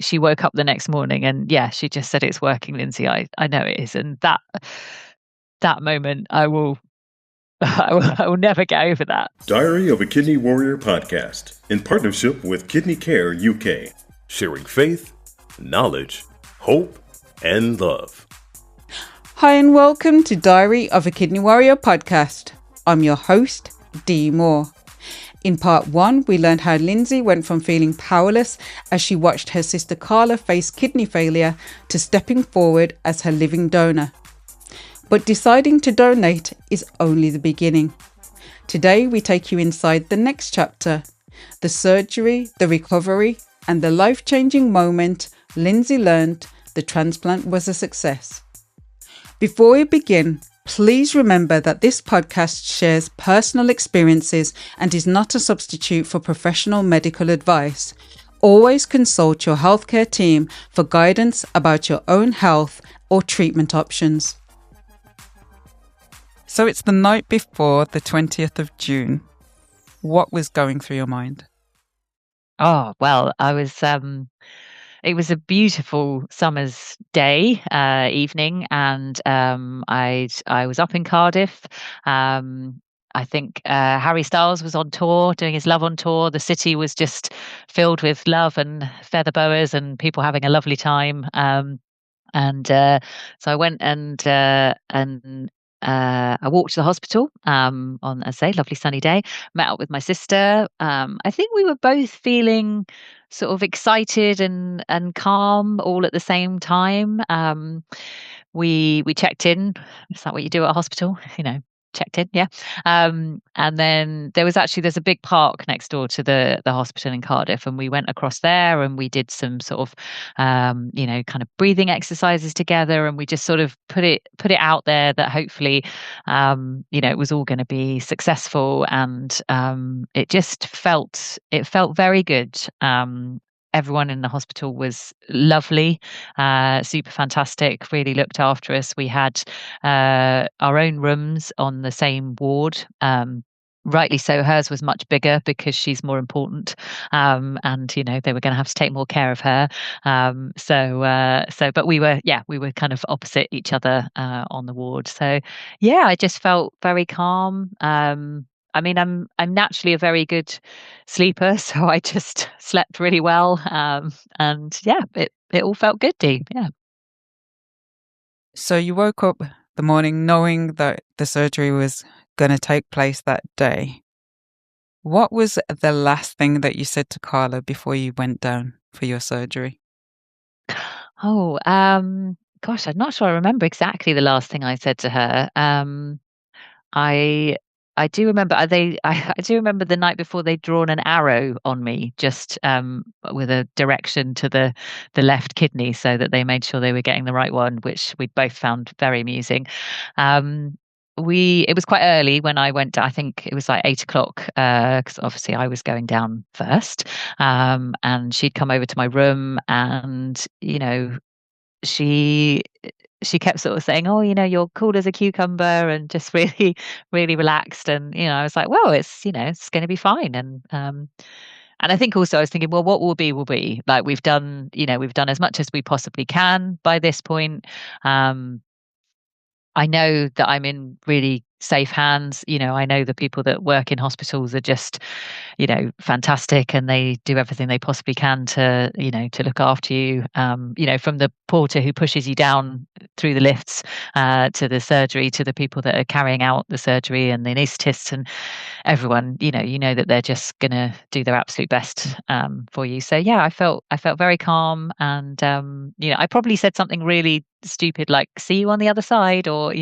she woke up the next morning and yeah, she just said, "It's working, Lindsay. I know it is." And that moment, I will I will never get over that. Diary of a Kidney Warrior podcast in partnership with Kidney Care UK, sharing faith, knowledge, hope, and love. Hi and welcome to Diary of a Kidney Warrior podcast. I'm your host, Dee Moore. In part 1, we learned how Lindsay went from feeling powerless as she watched her sister Carla face kidney failure to stepping forward as her living donor. But deciding to donate is only the beginning. Today, we take you inside the next chapter, the surgery, the recovery, and the life-changing moment Lindsay learned the transplant was a success. Before we begin, please remember that this podcast shares personal experiences and is not a substitute for professional medical advice. Always consult your healthcare team for guidance about your own health or treatment options. So it's the night before the 20th of June. What was going through your mind? Oh, well, it was a beautiful summer's day, evening, and I was up in Cardiff. I think Harry Styles was on tour, doing his Love on Tour. The city was just filled with love and feather boas and people having a lovely time. So I went and I walked to the hospital on, as I say, lovely sunny day. Met up with my sister. I think we were both feeling sort of excited and calm all at the same time. We checked in. Is that what you do at a hospital? Checked in, yeah. And then there's a big park next door to the hospital in Cardiff, and we went across there and we did some sort of kind of breathing exercises together, and we just sort of put it out there that hopefully it was all going to be successful, and it felt very good. Everyone in the hospital was lovely, super fantastic, really looked after us. We had our own rooms on the same ward. Rightly so, hers was much bigger because she's more important, and they were going to have to take more care of her. But we were kind of opposite each other on the ward. So yeah, I just felt very calm. I mean, I'm naturally a very good sleeper, so I just slept really well. And yeah, it all felt good, Dee. Yeah. So you woke up the morning knowing that the surgery was going to take place that day. What was the last thing that you said to Carla before you went down for your surgery? Oh, gosh, I'm not sure I remember exactly the last thing I said to her. I I do remember I do remember the night before they'd drawn an arrow on me, just with a direction to the left kidney, so that they made sure they were getting the right one, which we both found very amusing. Um, it was quite early when I went. I think it was like 8 o'clock, because obviously I was going down first. And she'd come over to my room, and she she kept sort of saying, "Oh, you're cool as a cucumber," and just really, really relaxed. And I was like, "Well, it's going to be fine." And I think also I was thinking, well, what will be will be. Like we've done as much as we possibly can by this point. Um, I know that I'm in really safe hands. I know the people that work in hospitals are just, fantastic, and they do everything they possibly can to look after you. From the porter who pushes you down through the lifts, to the surgery, to the people that are carrying out the surgery, and the anaesthetists and everyone. You know that they're just gonna do their absolute best for you. So yeah, I felt very calm, and I probably said something really stupid like "see you on the other side," or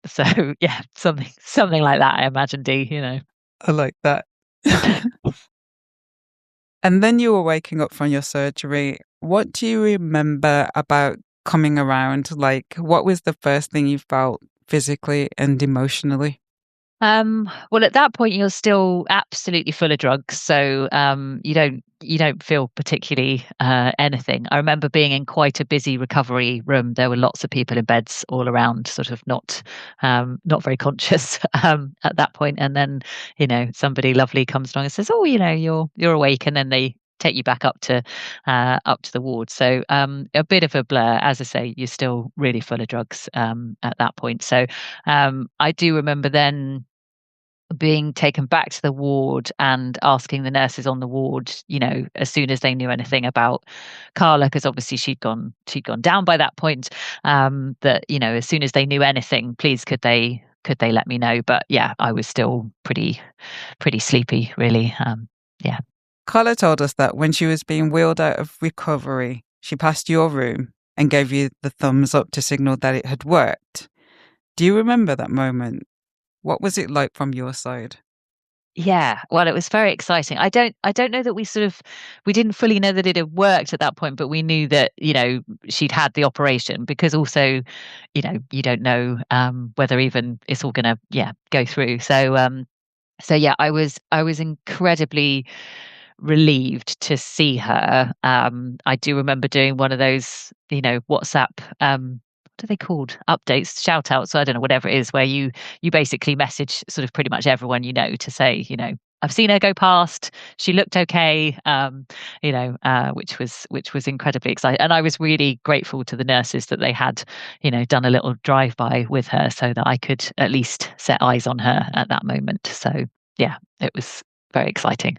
so yeah, something like that, I imagine, Dee. I like that. And then you were waking up from your surgery. What do you remember about coming around? Like, what was the first thing you felt physically and emotionally? Well, at that point, you're still absolutely full of drugs, so you don't feel particularly anything. I remember being in quite a busy recovery room. There were lots of people in beds all around, sort of not very conscious at that point. And then somebody lovely comes along and says, "Oh, you're awake," and then they take you back up to the ward. So a bit of a blur. As I say, you're still really full of drugs at that point. So I do remember then being taken back to the ward and asking the nurses on the ward, as soon as they knew anything about Carla, because obviously she'd gone down by that point, that, as soon as they knew anything, please could they let me know. But yeah, I was still pretty sleepy, really. Yeah. Carla told us that when she was being wheeled out of recovery, she passed your room and gave you the thumbs up to signal that it had worked. Do you remember that moment? What was it like from your side? Yeah, well, it was very exciting. I don't know that we didn't fully know that it had worked at that point, but we knew that, she'd had the operation, because also, you don't know whether even it's all gonna, go through. So yeah, I was incredibly relieved to see her. I do remember doing one of those, WhatsApp, what are they called? Updates, shout outs, I don't know, whatever it is, where you basically message sort of pretty much everyone to say, I've seen her go past. She looked okay, which was incredibly exciting. And I was really grateful to the nurses that they had, done a little drive by with her so that I could at least set eyes on her at that moment. So yeah, it was very exciting.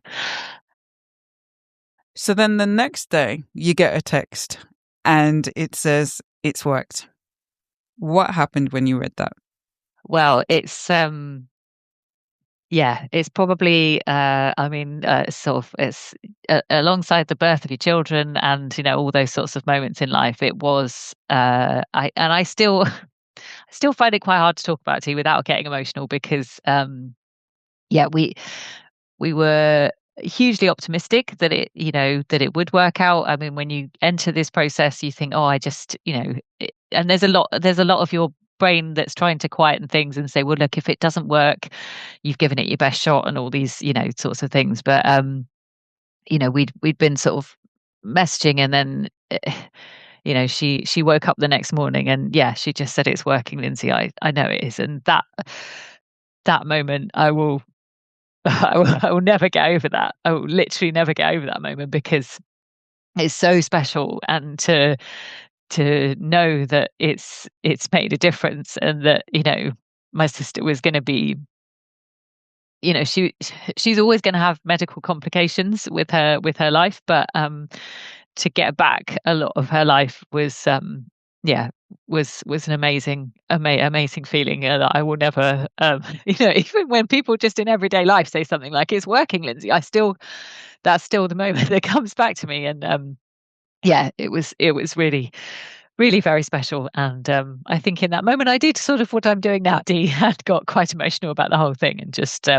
So then the next day, you get a text and it says it's worked. What happened when you read that? Well, it's probably, sort of, it's alongside the birth of your children and, all those sorts of moments in life. It was, I still, I still find it quite hard to talk about tea without getting emotional, because, yeah, we were hugely optimistic that it would work out. I mean, when you enter this process, you think, oh, I just, and there's a lot of your brain that's trying to quieten things and say, well, look, if it doesn't work, you've given it your best shot, and all these, sorts of things. But we'd been sort of messaging, and then she woke up the next morning, and yeah, she just said, it's working, Lindsay. I know it is. And that moment, I will I will never get over that. I will literally never get over that moment, because it's so special, and to know that it's made a difference, and that, my sister was going to be, she's always going to have medical complications with her life, but to get back a lot of her life was, yeah, was an amazing feeling, that I will never, even when people just in everyday life say something like, it's working, Lindsay, that's still the moment that comes back to me. And yeah, it was really, really very special. And I think in that moment I did sort of what I'm doing now, Dee, and got quite emotional about the whole thing, and just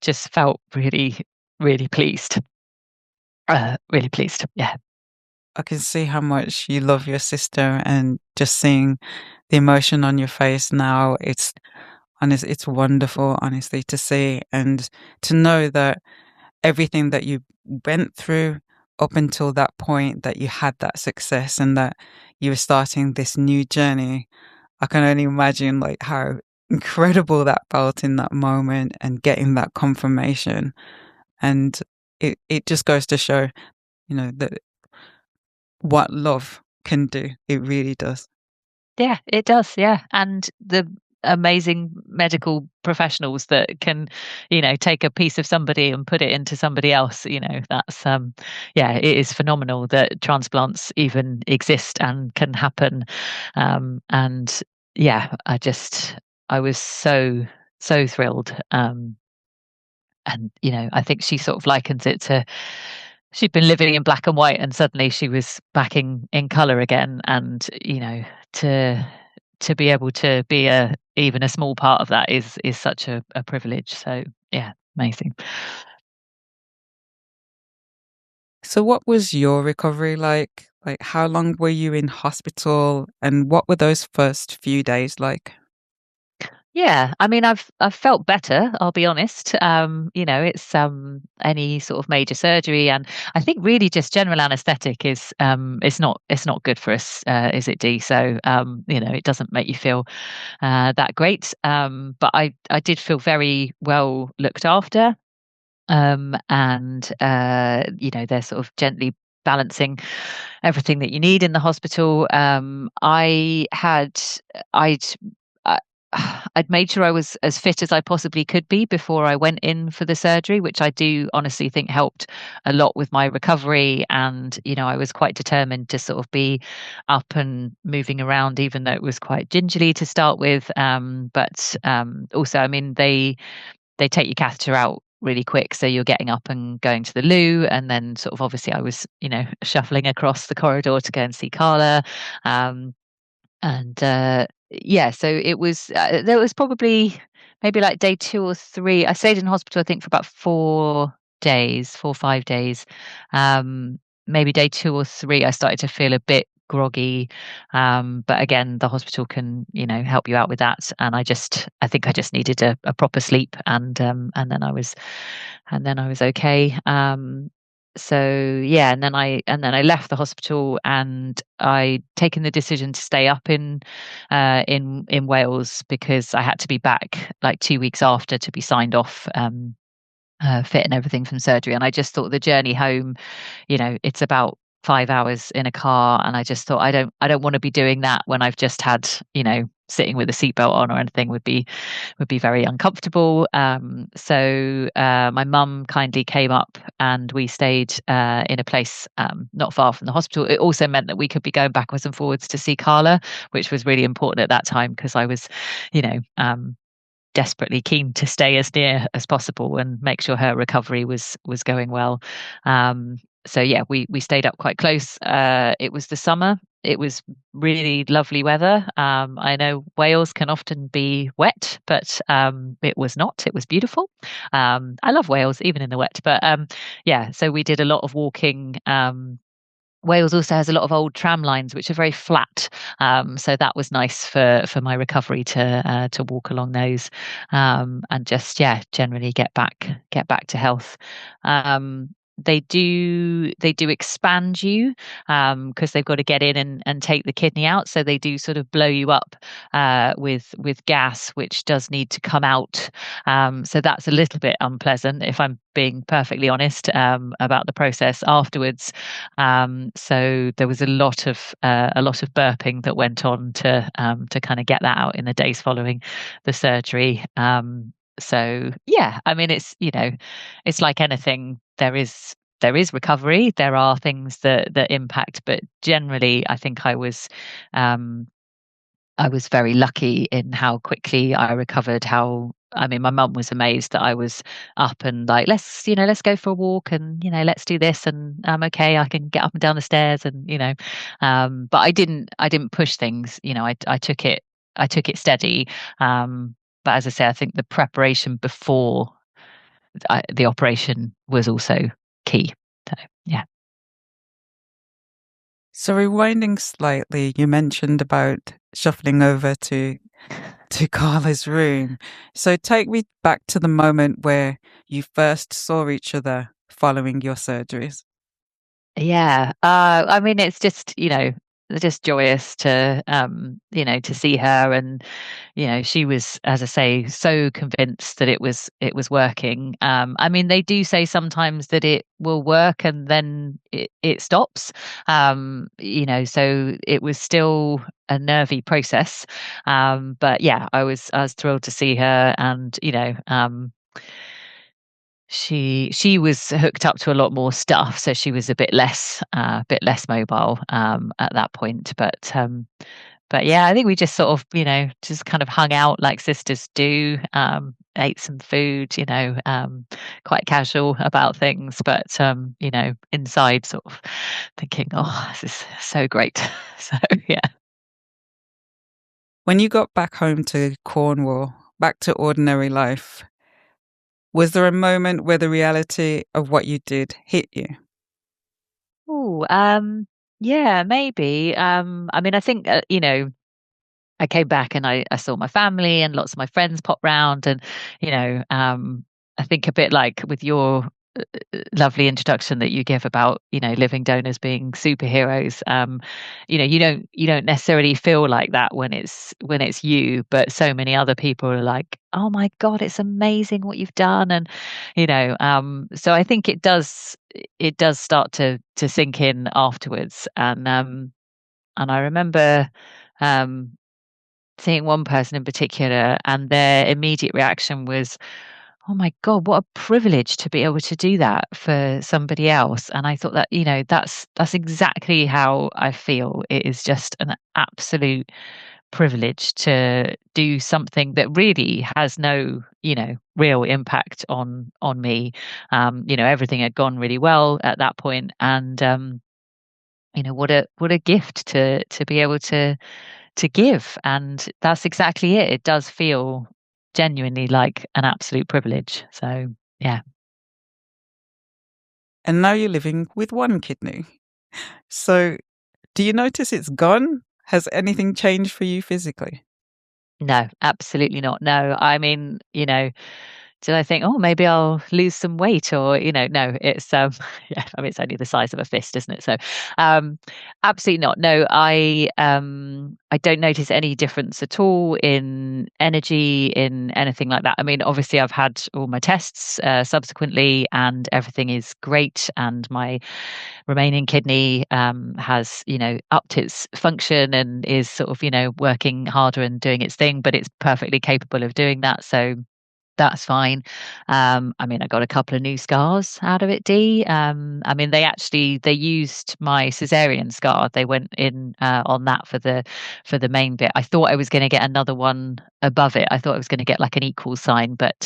just felt really, really pleased. Really pleased. Yeah. I can see how much you love your sister, and just seeing the emotion on your face now, it's wonderful, honestly, to see, and to know that everything that you went through up until that point, that you had that success and that you were starting this new journey. I can only imagine like how incredible that felt in that moment, and getting that confirmation. And it just goes to show, that what love can do. It really does. Yeah, it does. Yeah. And the amazing medical professionals that can, take a piece of somebody and put it into somebody else, that's, yeah, it is phenomenal that transplants even exist and can happen. And yeah, I was so thrilled. And, I think she sort of likens it to, she'd been living in black and white, and suddenly she was back in color again. And, to be able to be even a small part of that is such a privilege. So yeah, amazing. So what was your recovery like? Like, how long were you in hospital, and what were those first few days like? Yeah, I mean, I've felt better, I'll be honest. It's any sort of major surgery, and I think really just general anaesthetic is it's not good for us, is it, Dee? So it doesn't make you feel that great. But I did feel very well looked after. And they're sort of gently balancing everything that you need in the hospital. I'd uh, I'd made sure I was as fit as I possibly could be before I went in for the surgery, which I do honestly think helped a lot with my recovery. And, I was quite determined to sort of be up and moving around, even though it was quite gingerly to start with. But also, I mean, they take your catheter out really quick, so you're getting up and going to the loo, and then sort of obviously I was shuffling across the corridor to go and see Carla. And yeah, so it was there was probably maybe like day 2 or 3. I stayed in hospital, I think, for about 4 days, 4 or 5 days. um Maybe day 2 or 3 I started to feel a bit groggy. But again, the hospital can help you out with that, and I think I just needed a proper sleep, and then I was okay. So yeah, and then I left the hospital, and I'd taken the decision to stay up in Wales, because I had to be back like 2 weeks after to be signed off fit and everything from surgery. And I just thought the journey home, it's about 5 hours in a car, and I just thought I don't want to be doing that when I've just had, sitting with a seatbelt on or anything would be very uncomfortable. So my mum kindly came up, and we stayed in a place not far from the hospital. It also meant that we could be going backwards and forwards to see Carla, which was really important at that time, because I was, you know, desperately keen to stay as near as possible and make sure her recovery was going well. So yeah, we stayed up quite close. It was the summer. It was really lovely weather. I know Wales can often be wet, but it was not. It was beautiful. I love Wales, even in the wet. But yeah, so we did a lot of walking. Wales also has a lot of old tram lines which are very flat, so that was nice for my recovery to walk along those, and just generally get back to health. They do expand you, because they've got to get in and take the kidney out, so they do sort of blow you up with gas, which does need to come out. So that's a little bit unpleasant, if I'm being perfectly honest, about the process afterwards. So there was a lot of burping that went on to kind of get that out in the days following the surgery. So yeah, I mean, it's like anything. There is recovery. There are things that impact, but generally, I think I was very lucky in how quickly I recovered. I mean, my mum was amazed that I was up and like, let's go for a walk, and, let's do this. And I'm okay. I can get up and down the stairs, and, but I didn't push things. I took it steady. But as I say, I think the preparation before the operation was also key. So, yeah. So rewinding slightly, you mentioned about shuffling over to Carla's room. So take me back to the moment where you first saw each other following your surgeries. Yeah. I mean, it's just joyous to see her. And, she was, as I say, so convinced that it was working. I mean, they do say sometimes that it will work and then it stops. So it was still a nervy process. But yeah, I was thrilled to see her. And, she was hooked up to a lot more stuff, so she was a bit less mobile at that point. But yeah, I think we just sort of just kind of hung out like sisters do, ate some food, quite casual about things, but inside sort of thinking, oh, this is so great. So yeah. When you got back home to Cornwall, back to ordinary life, was there a moment where the reality of what you did hit you? Oh, yeah, maybe. I mean, I think I came back and I saw my family, and lots of my friends pop round, and I think a bit like with your lovely introduction that you give about, living donors being superheroes. You don't necessarily feel like that when it's you, but so many other people are like, oh my God, it's amazing what you've done. And, so I think it does start to sink in afterwards. And I remember, um, seeing one person in particular, and their immediate reaction was, "Oh my God, what a privilege to be able to do that for somebody else." And I thought that, that's exactly how I feel. It is just an absolute privilege to do something that really has no, real impact on me. Everything had gone really well at that point, and what a gift to be able to give. And that's exactly it. It does feel genuinely like an absolute privilege. So, yeah. And now you're living with one kidney. So, do you notice it's gone? Has anything changed for you physically? No, absolutely not. No, I mean, did I think, oh, maybe I'll lose some weight, or, no, it's, yeah, I mean, it's only the size of a fist, isn't it? So, um, absolutely not. No, I don't notice any difference at all in energy, in anything like that. I mean, obviously I've had all my tests, subsequently, and everything is great. And my remaining kidney, has, upped its function and is sort of, working harder and doing its thing, but it's perfectly capable of doing that. So, that's fine. I mean, I got a couple of new scars out of it, Dee. I mean, they used my cesarean scar. They went in, on that for the main bit. I thought I was going to get another one above it. I thought I was going to get like an equal sign, but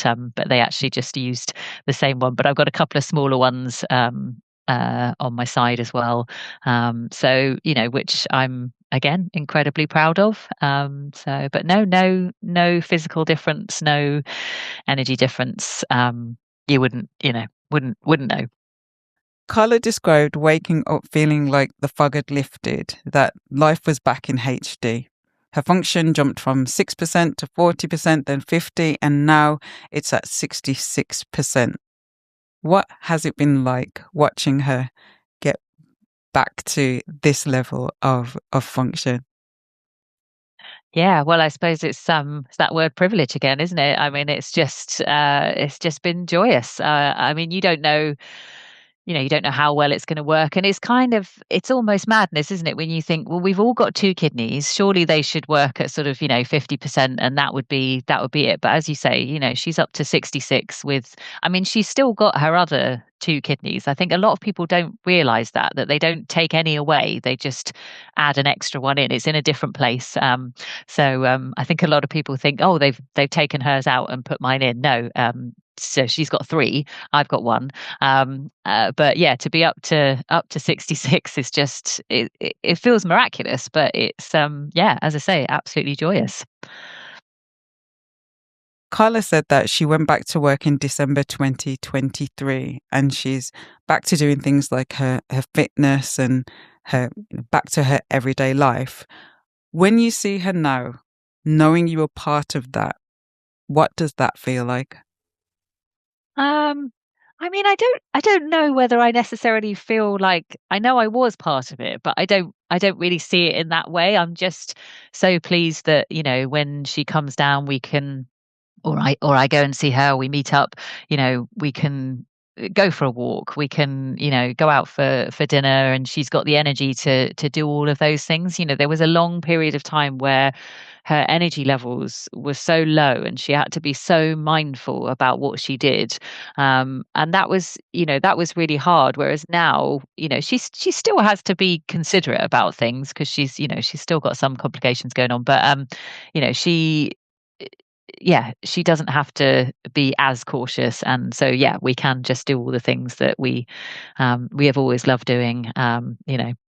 they actually just used the same one. But I've got a couple of smaller ones, on my side as well. So, which I'm again incredibly proud of. So, but no physical difference, no energy difference. You wouldn't know. Carla described waking up feeling like the fog had lifted, that life was back in HD. Her function jumped from 6% to 40%, then 50%, and now it's at 66%. What has it been like watching her get back to this level of function? Yeah, well, I suppose it's that word privilege again, isn't it? I mean, it's just been joyous. I mean, you don't know how well it's going to work, and it's almost madness, isn't it, when you think, well, we've all got two kidneys, surely they should work at sort of 50%, and that would be it. But as you say, she's up to 66 with, I mean, she's still got her other two kidneys. I think a lot of people don't realize that they don't take any away, they just add an extra one in. It's in a different place. So I think a lot of people think, oh, they've taken hers out and put mine in. No. So she's got three, I've got one. But yeah, to be up to 66 is just, it feels miraculous, but it's, yeah, as I say, absolutely joyous. Carla said that she went back to work in December 2023, and she's back to doing things like her fitness and her back to her everyday life. When you see her now, knowing you were part of that, what does that feel like? Um, I mean, I don't know whether I necessarily feel like, I know I was part of it, but I don't really see it in that way. I'm just so pleased that, when she comes down, we can, or I go and see her, we meet up, we can, go for a walk, we can, go out for dinner, and she's got the energy to do all of those things. There was a long period of time where her energy levels were so low, and she had to be so mindful about what she did. And that was really hard. Whereas now, she still has to be considerate about things, because she's still got some complications going on. But she, yeah, she doesn't have to be as cautious. And so, yeah, we can just do all the things that we have always loved doing.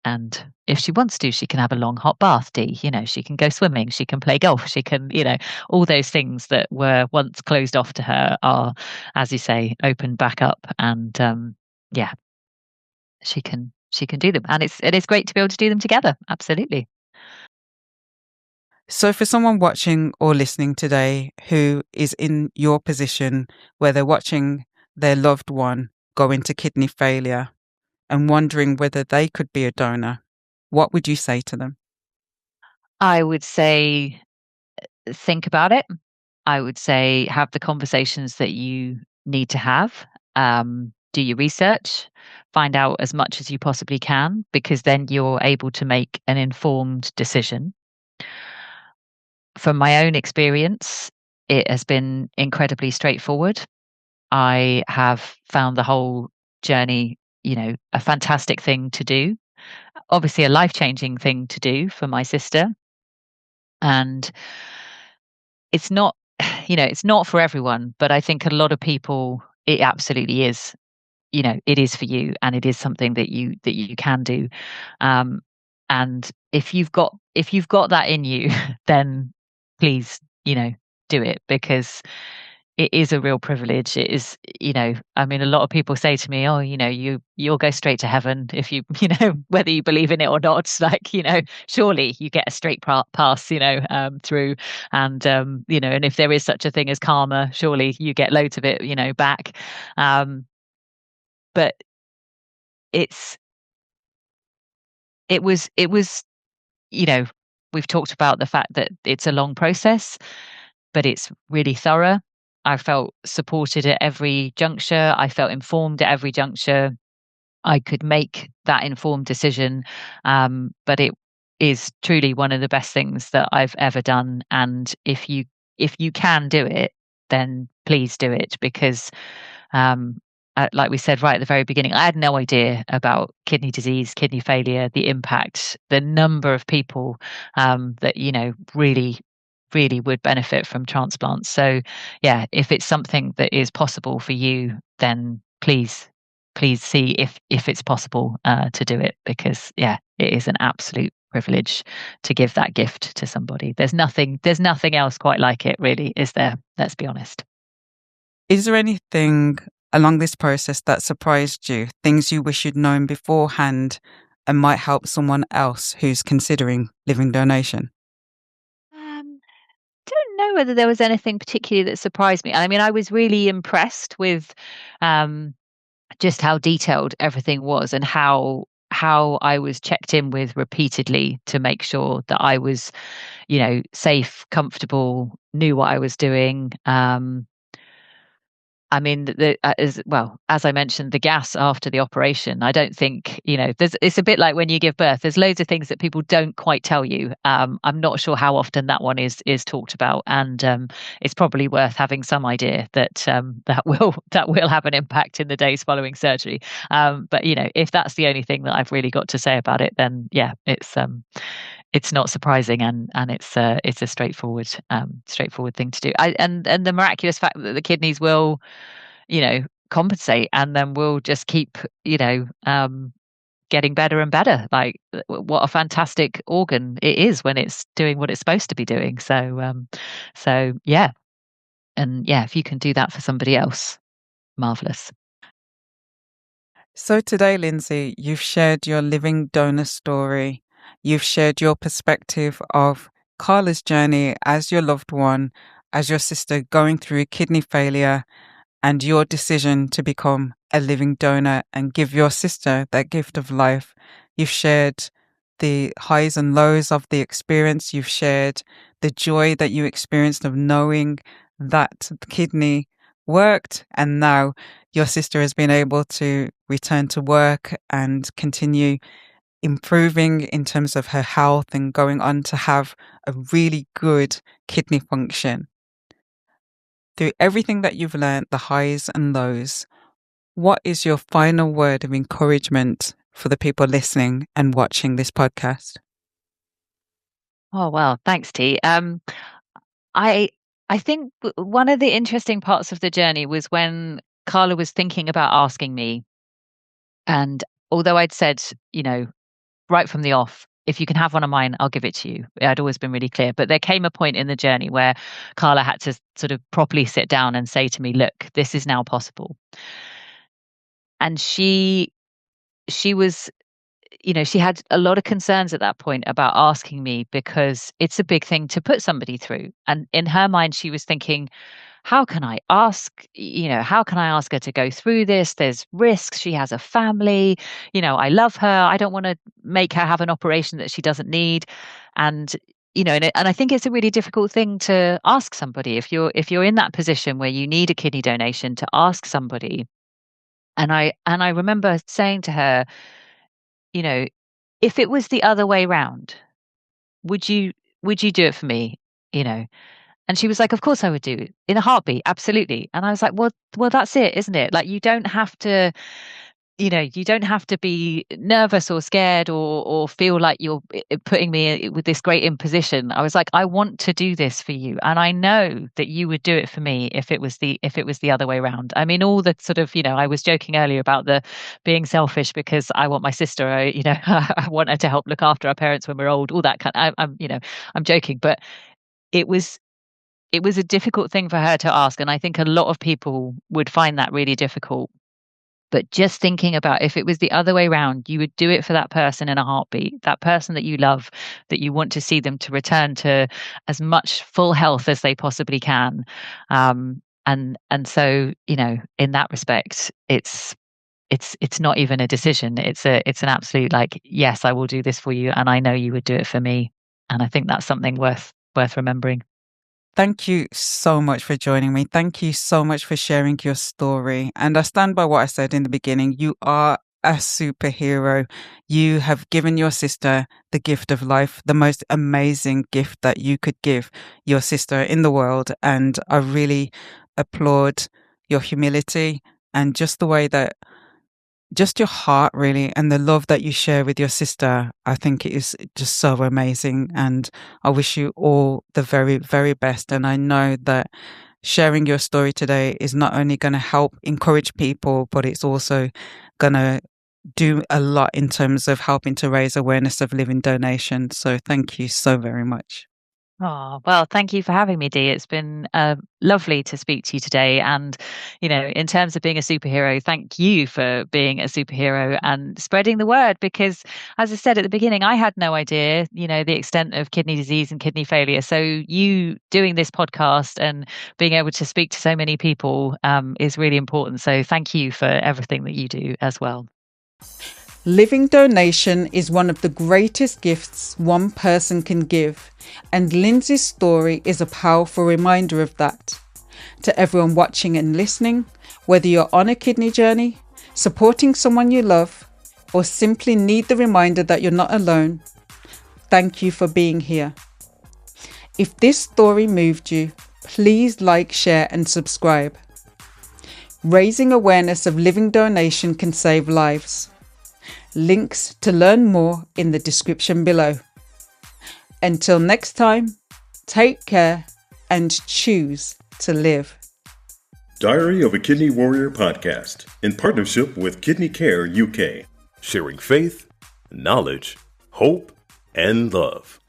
And if she wants to, she can have a long hot bath, Dee. She can go swimming, she can play golf, she can, all those things that were once closed off to her are, as you say, opened back up. And yeah, she can do them. And it is great to be able to do them together. Absolutely. So, for someone watching or listening today who is in your position where they're watching their loved one going to kidney failure and wondering whether they could be a donor, what would you say to them? I would say think about it. I would say have the conversations that you need to have. Do your research, find out as much as you possibly can, because then you're able to make an informed decision. From my own experience, it has been incredibly straightforward. I have found the whole journey, a fantastic thing to do. Obviously, a life-changing thing to do for my sister. And it's not, it's not for everyone, but I think a lot of people, it absolutely is. It is for you, and it is something that you can do. Um, and if you've got that in you, then please, do it, because it is a real privilege. It is, I mean, a lot of people say to me, "Oh, you'll go straight to heaven if you, whether you believe in it or not." Like, surely you get a straight pass, through, and and if there is such a thing as karma, surely you get loads of it, back. But it's it was, you know, we've talked about the fact that it's a long process, but it's really thorough. I felt supported at every juncture. I felt informed at every juncture. I could make that informed decision. But it is truly one of the best things that I've ever done. And if you can do it, then please do it, because um, like we said right at the very beginning, I had no idea about kidney disease, kidney failure, the impact, the number of people that really, really would benefit from transplants. So, yeah, if it's something that is possible for you, then please see if it's possible to do it, because yeah, it is an absolute privilege to give that gift to somebody. There's nothing else quite like it, really, is there? Let's be honest. Is there anything along this process that surprised you, things you wish you'd known beforehand and might help someone else who's considering living donation? Don't know whether there was anything particularly that surprised me. I mean, I was really impressed with um, just how detailed everything was, and how I was checked in with repeatedly to make sure that I was, safe, comfortable, knew what I was doing. I mean, as well, as I mentioned, the gas after the operation, I don't think, it's a bit like when you give birth. There's loads of things that people don't quite tell you. I'm not sure how often that one is talked about, and it's probably worth having some idea that that will have an impact in the days following surgery. But if that's the only thing that I've really got to say about it, then yeah, it's not surprising, and it's a straightforward thing to do. And the miraculous fact that the kidneys will, compensate, and then we'll just keep, getting better and better. Like, what a fantastic organ it is when it's doing what it's supposed to be doing. So yeah, and yeah, if you can do that for somebody else, marvelous. So today, Lindsay, you've shared your living donor story. You've shared your perspective of Carla's journey as your loved one, as your sister going through kidney failure, and your decision to become a living donor and give your sister that gift of life. You've shared the highs and lows of the experience. You've shared the joy that you experienced of knowing that the kidney worked, and now your sister has been able to return to work and continue improving in terms of her health and going on to have a really good kidney function. Through everything that you've learned, the highs and lows, what is your final word of encouragement for the people listening and watching this podcast? Oh well, thanks, T. I I think one of the interesting parts of the journey was when Carla was thinking about asking me, and although I'd said, right from the off, if you can have one of mine, I'll give it to you. I'd always been really clear. But there came a point in the journey where Carla had to sort of properly sit down and say to me, "Look, this is now possible." And she was, she had a lot of concerns at that point about asking me because it's a big thing to put somebody through. And in her mind, she was thinking, how can I ask, how can I ask her to go through this? There's risks. She has a family. I love her. I don't want to make her have an operation that she doesn't need. And, and I think it's a really difficult thing to ask somebody if you're in that position where you need a kidney donation, to ask somebody. And I remember saying to her, if it was the other way round, would you do it for me? And she was like, of course I would do it in a heartbeat. Absolutely. And I was like, well, that's it, isn't it? Like, you don't have to, you don't have to be nervous or scared or feel like you're putting me with this great imposition. I was like, I want to do this for you. And I know that you would do it for me if it was the other way around. I mean, all the sort of, I was joking earlier about the being selfish because I want my sister, I want her to help look after our parents when we're old, all that I'm joking, but it was a difficult thing for her to ask. And I think a lot of people would find that really difficult. But just thinking about, if it was the other way around, you would do it for that person in a heartbeat, that person that you love, that you want to see them to return to as much full health as they possibly can. And so, in that respect, it's not even a decision. It's an absolute, like, yes, I will do this for you. And I know you would do it for me. And I think that's something worth remembering. Thank you so much for joining me. Thank you so much for sharing your story. And I stand by what I said in the beginning. You are a superhero. You have given your sister the gift of life, the most amazing gift that you could give your sister in the world. And I really applaud your humility and just the way that, just your heart, really, and the love that you share with your sister. I think it is just so amazing. And I wish you all the very, very best. And I know that sharing your story today is not only going to help encourage people, but it's also going to do a lot in terms of helping to raise awareness of living donation. So thank you so very much. Oh, well, thank you for having me, Dee. It's been lovely to speak to you today. And, in terms of being a superhero, thank you for being a superhero and spreading the word. Because, as I said at the beginning, I had no idea, the extent of kidney disease and kidney failure. So you doing this podcast and being able to speak to so many people is really important. So thank you for everything that you do as well. Living donation is one of the greatest gifts one person can give, and Lindsay's story is a powerful reminder of that. To everyone watching and listening, whether you're on a kidney journey, supporting someone you love, or simply need the reminder that you're not alone, thank you for being here. If this story moved you, please like, share, and subscribe. Raising awareness of living donation can save lives. Links to learn more in the description below. Until next time, take care and choose to live. Diary of a Kidney Warrior podcast in partnership with Kidney Care UK, sharing faith, knowledge, hope, and love.